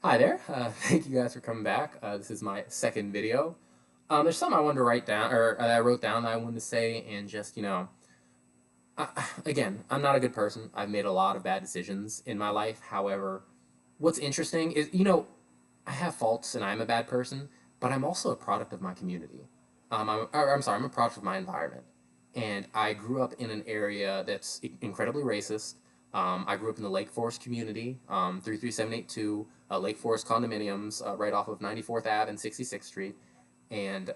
Hi there. Thank you guys for coming back. This is my second video. There's something I wanted to write down, or that I wrote down that I wanted to say, and just, again, I'm not a good person. I've made a lot of bad decisions in my life. However, what's interesting is, I have faults and I'm a bad person, but I'm also a product of my community. I'm sorry, I'm a product of my environment. And I grew up in an area that's incredibly racist. I grew up in the Lake Forest community, 33782, Lake Forest Condominiums, right off of 94th Ave and 66th Street. And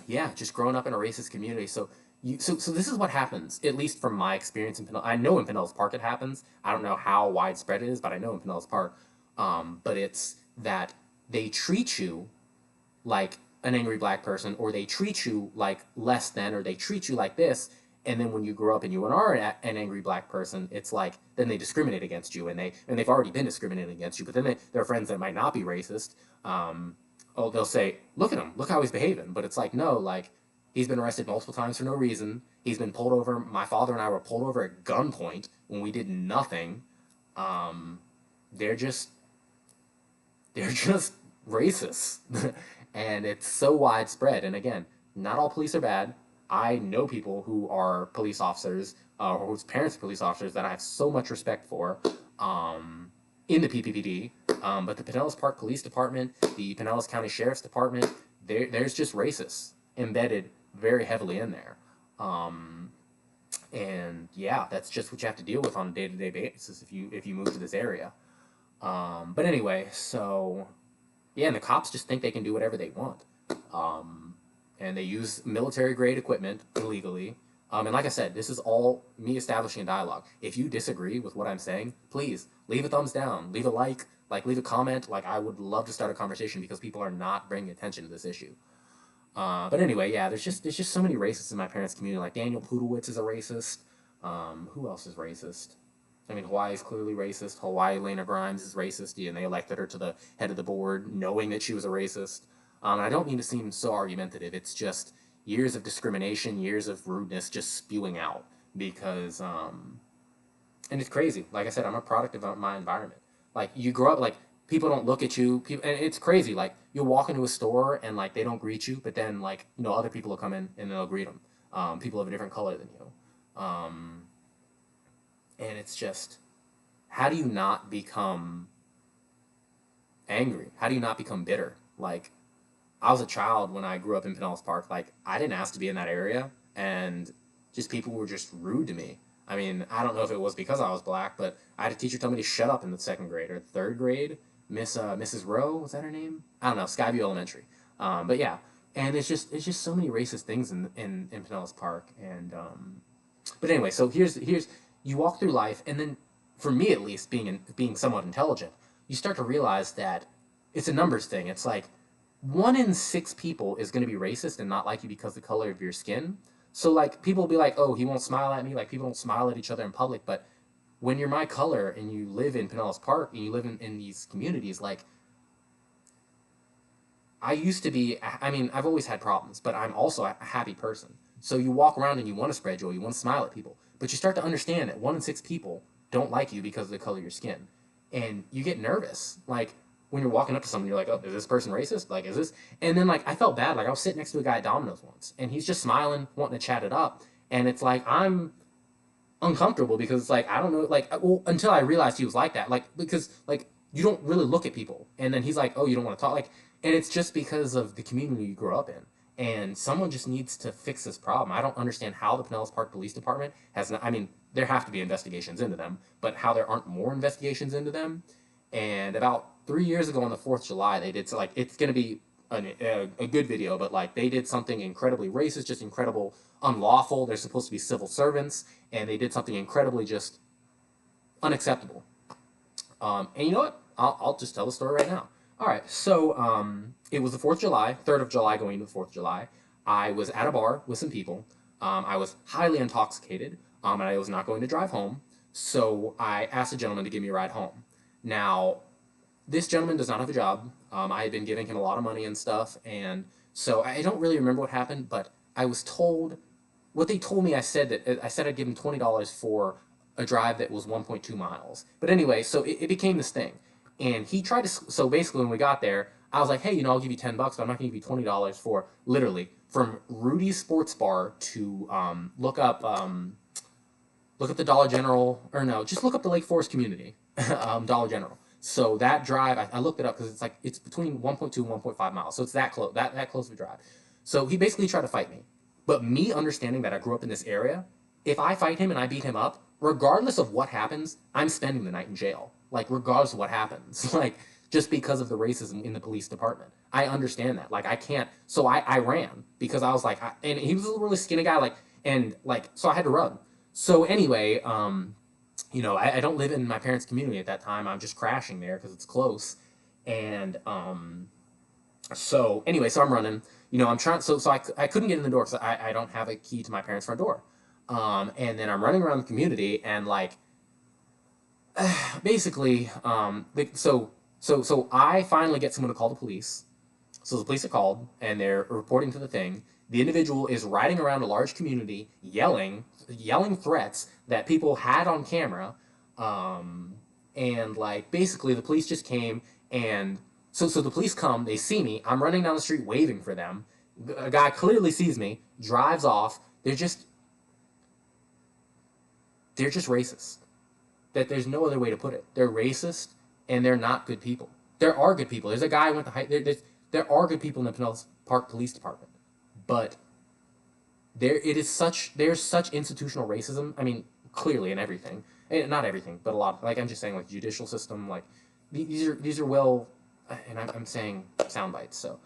yeah, just growing up in a racist community. So this is what happens, at least from my experience in Pinellas. I know in Pinellas Park it happens. I don't know how widespread it is, but I know in Pinellas Park. But it's that they treat you like an angry black person, or they treat you like less than, or they treat you like this. And then when you grow up and you are an angry black person, it's like then they discriminate against you, and they've already been discriminating against you. But then there are friends that might not be racist. Oh, they'll say, "Look at him, look how he's behaving." But it's like, no, like he's been arrested multiple times for no reason. He's been pulled over. My father and I were pulled over at gunpoint when we did nothing. Um, they're just they're just racist. And it's so widespread. And again, not all police are bad. I know people who are police officers, or whose parents are police officers, that I have so much respect for, in the PPPD. But the Pinellas Park Police Department, the Pinellas County Sheriff's Department, there's just racists embedded very heavily in there. Um, and yeah, that's just what you have to deal with on a day-to-day basis if you move to this area. But anyway, so yeah, and the cops just think they can do whatever they want. Um, and they use military grade equipment illegally. And like I said, this is all me establishing a dialogue. If you disagree with what I'm saying, please leave a thumbs down, leave a like leave a comment. Like, I would love to start a conversation because people are not bringing attention to this issue. But anyway, yeah, there's just so many racists in my parents' community. Like Daniel Pudowitz is a racist. Who else is racist? I mean, Hawaii is clearly racist. Hawaii Lena Grimes is racist, and they elected her to the head of the board knowing that she was a racist. I don't mean to seem so argumentative. It's just years of discrimination, years of rudeness just spewing out because, and it's crazy. Like I said, I'm a product of my environment. Like, you grow up, like, people don't look at you. People, and it's crazy. Like, you'll walk into a store and like they don't greet you, but then like other people will come in and they'll greet them. People of a different color than you. And it's just, how do you not become angry? How do you not become bitter? Like, I was a child when I grew up in Pinellas Park. Like, I didn't ask to be in that area, and just people were just rude to me. I mean, I don't know if it was because I was black, but I had a teacher tell me to shut up in the second grade or third grade. Mrs. Rowe, was that her name? I don't know. Skyview Elementary. But yeah, and it's just so many racist things in Pinellas Park. And but anyway, so here's you walk through life, and then for me at least, being somewhat intelligent, you start to realize that it's a numbers thing. It's like 1 in 6 people is going to be racist and not like you because of the color of your skin. So like people will be like, oh, he won't smile at me. Like, people don't smile at each other in public. But when you're my color and you live in Pinellas Park and you live in these communities, like, I used to be, I mean, I've always had problems, but I'm also a happy person. So you walk around and you want to spread joy, you want to smile at people, but you start to understand that 1 in 6 people don't like you because of the color of your skin. And you get nervous. Like, when you're walking up to someone, you're like, oh, is this person racist? Like, is this? And then, like, I felt bad. Like, I was sitting next to a guy at Domino's once, and he's just smiling, wanting to chat it up. And it's like, I'm uncomfortable because it's like, I don't know, like, well, until I realized he was like that, like, because like you don't really look at people, and then he's like, oh, you don't want to talk, like, and it's just because of the community you grow up in. And someone just needs to fix this problem. I don't understand how the Pinellas Park Police Department has not, I mean, there have to be investigations into them, but how there aren't more investigations into them. And about 3 years ago on the 4th of July, they did, so like, it's going to be a good video, but like, they did something incredibly racist, just incredible, unlawful. They're supposed to be civil servants, and they did something incredibly just unacceptable. And you know what? I'll just tell the story right now. All right, so it was the 4th of July, 3rd of July going into the 4th of July. I was at a bar with some people. I was highly intoxicated, and I was not going to drive home. So I asked a gentleman to give me a ride home. Now, this gentleman does not have a job. I had been giving him a lot of money and stuff, and so I don't really remember what happened, but I was told what they told me. I said I'd give him $20 for a drive that was 1.2 miles. But anyway, so it became this thing. And he tried to, so basically when we got there, I was like, hey, I'll give you $10, but I'm not gonna give you $20 for literally from Rudy's Sports Bar to look up the Dollar General, or no, just look up the Lake Forest Community Dollar General. So that drive, I looked it up because it's between 1.2 and 1.5 miles, so it's that close, that close of a drive. So he basically tried to fight me, but me understanding that I grew up in this area, if I fight him and I beat him up, regardless of what happens, I'm spending the night in jail. Like regardless of what happens, like just because of the racism in the police department. I understand that. Like I can't. So I ran because I was like, and he was a really skinny guy. Like and like so I had to run. So anyway, I don't live in my parents' community at that time. I'm just crashing there because it's close. And so anyway, so I'm running. I'm trying. So I couldn't get in the door because I don't have a key to my parents' front door. And then I'm running around the community and like basically so I finally get someone to call the police. So the police are called and they're reporting to the thing. The individual is riding around a large community yelling threats that people had on camera. And like basically the police just came and so the police come, they see me, I'm running down the street waving for them. A guy clearly sees me, drives off. They're just racist. That there's no other way to put it. They're racist and they're not good people. There are good people. There's a guy who went to high. There are good people in the Pinellas Park Police Department, but there's such institutional racism. I mean, clearly in everything, and not everything, but a lot. Like I'm just saying, like judicial system. Like these are well, and I'm saying sound bites. So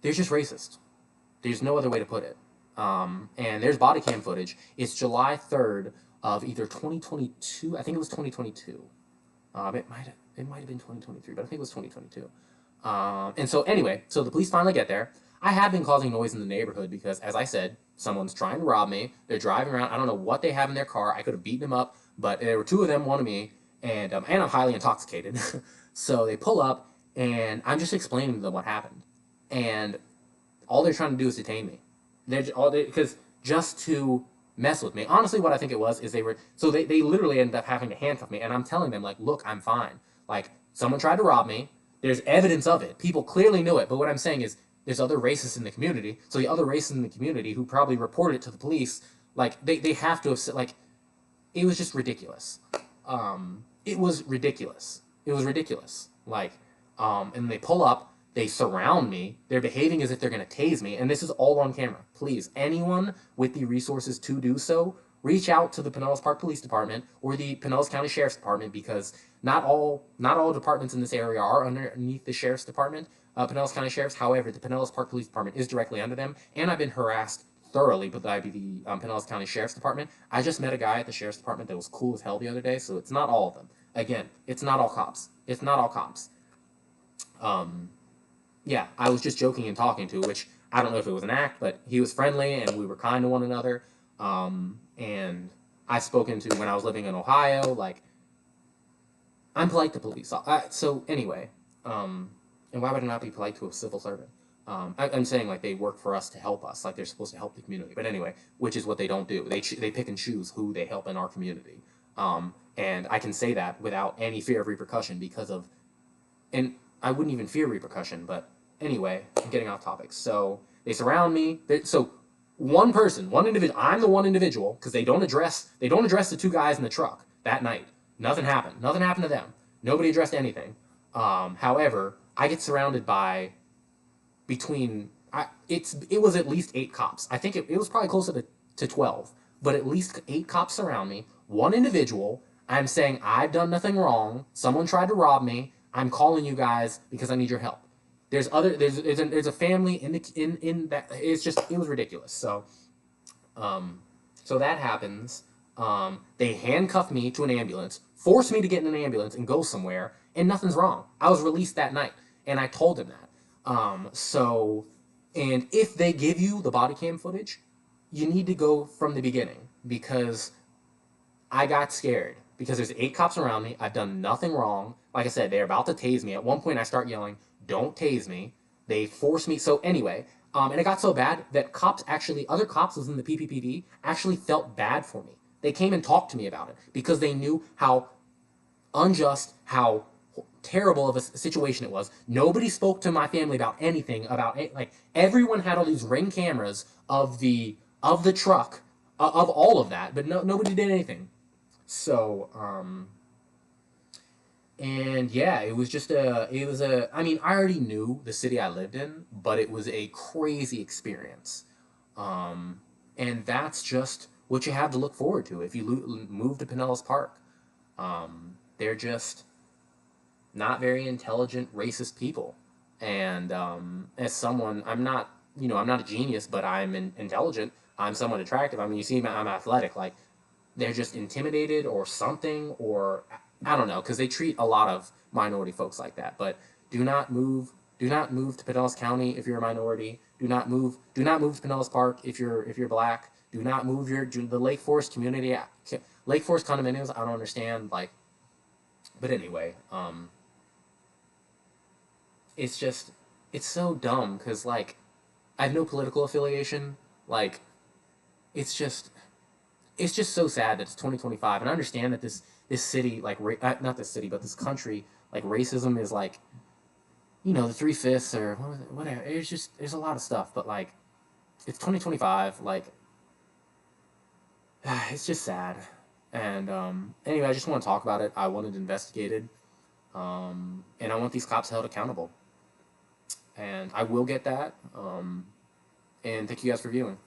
they're just racist. There's no other way to put it. And there's body cam footage. It's July 3rd of either 2022. I think it was 2022. It might have been 2023, but I think it was 2022. And so anyway, so the police finally get there. I have been causing noise in the neighborhood because, as I said, someone's trying to rob me. They're driving around. I don't know what they have in their car. I could have beaten them up, but there were two of them, one of me, and I'm highly intoxicated. So they pull up, and I'm just explaining to them what happened. And all they're trying to do is detain me. Because just to mess with me. Honestly, what I think it was is they literally ended up having to handcuff me, and I'm telling them like, look, I'm fine. Like someone tried to rob me. There's evidence of it. People clearly knew it. But what I'm saying is there's other racists in the community. So the other racists in the community who probably reported it to the police, like they have to have said, like, it was just ridiculous. It was ridiculous. It was ridiculous. Like, and they pull up. They surround me. They're behaving as if they're going to tase me. And this is all on camera. Please, anyone with the resources to do so, reach out to the Pinellas Park Police Department or the Pinellas County Sheriff's Department, because not all departments in this area are underneath the Sheriff's Department, Pinellas County Sheriff's. However, the Pinellas Park Police Department is directly under them. And I've been harassed thoroughly by the Pinellas County Sheriff's Department. I just met a guy at the Sheriff's Department that was cool as hell the other day, so it's not all of them. Again, it's not all cops. It's not all cops. Yeah, I was just joking and talking to, which I don't know if it was an act, but he was friendly and we were kind to one another. And I've spoken to when I was living in Ohio, like, I'm polite to police. So anyway, and why would I not be polite to a civil servant? I'm saying like they work for us to help us, like they're supposed to help the community. But anyway, which is what they don't do. They pick and choose who they help in our community. And I can say that without any fear of repercussion and I wouldn't even fear repercussion, but anyway, I'm getting off topic. So they surround me. So one individual, I'm the one individual, because they don't address the two guys in the truck that night. Nothing happened. Nothing happened to them. Nobody addressed anything. However, I get surrounded by it was at least 8 cops. I think it was probably closer to 12, but at least 8 cops surround me. One individual, I'm saying I've done nothing wrong. Someone tried to rob me. I'm calling you guys because I need your help. There's a family in that. It was ridiculous. So that happens. They handcuff me to an ambulance, force me to get in an ambulance and go somewhere, and nothing's wrong. I was released that night, and I told them that. And if they give you the body cam footage, you need to go from the beginning, because I got scared. Because there's 8 cops around me. I've done nothing wrong. Like I said, they're about to tase me. At one point, I start yelling, "Don't tase me." They force me. So anyway, and it got so bad that other cops within the PPPD actually felt bad for me. They came and talked to me about it because they knew how unjust, how terrible of a situation it was. Nobody spoke to my family about anything about it. Like everyone had all these ring cameras of the truck of all of that, but nobody did anything. So and yeah, it was just I mean, I already knew the city I lived in, but it was a crazy experience. Um, and that's just what you have to look forward to if you move to Pinellas Park. They're just not very intelligent, racist people. And as someone, I'm not, I'm not a genius, but I'm intelligent. I'm somewhat attractive. I mean, you see, I'm athletic. Like, they're just intimidated or something, or I don't know, because they treat a lot of minority folks like that. But do not move. Do not move to Pinellas County if you're a minority. Do not move. Do not move to Pinellas Park if you're black. Do not move the Lake Forest community. Lake Forest condominiums. I don't understand. Like, but anyway, it's just it's so dumb because like I have no political affiliation. Like, it's just it's just so sad that it's 2025, and I understand that this city like not this city but this country like racism is like the 3/5 or whatever. It's just there's a lot of stuff, but like it's 2025. Like it's just sad. And anyway, I just want to talk about it. I want it investigated, and I want these cops held accountable. And I will get that. And thank you guys for viewing.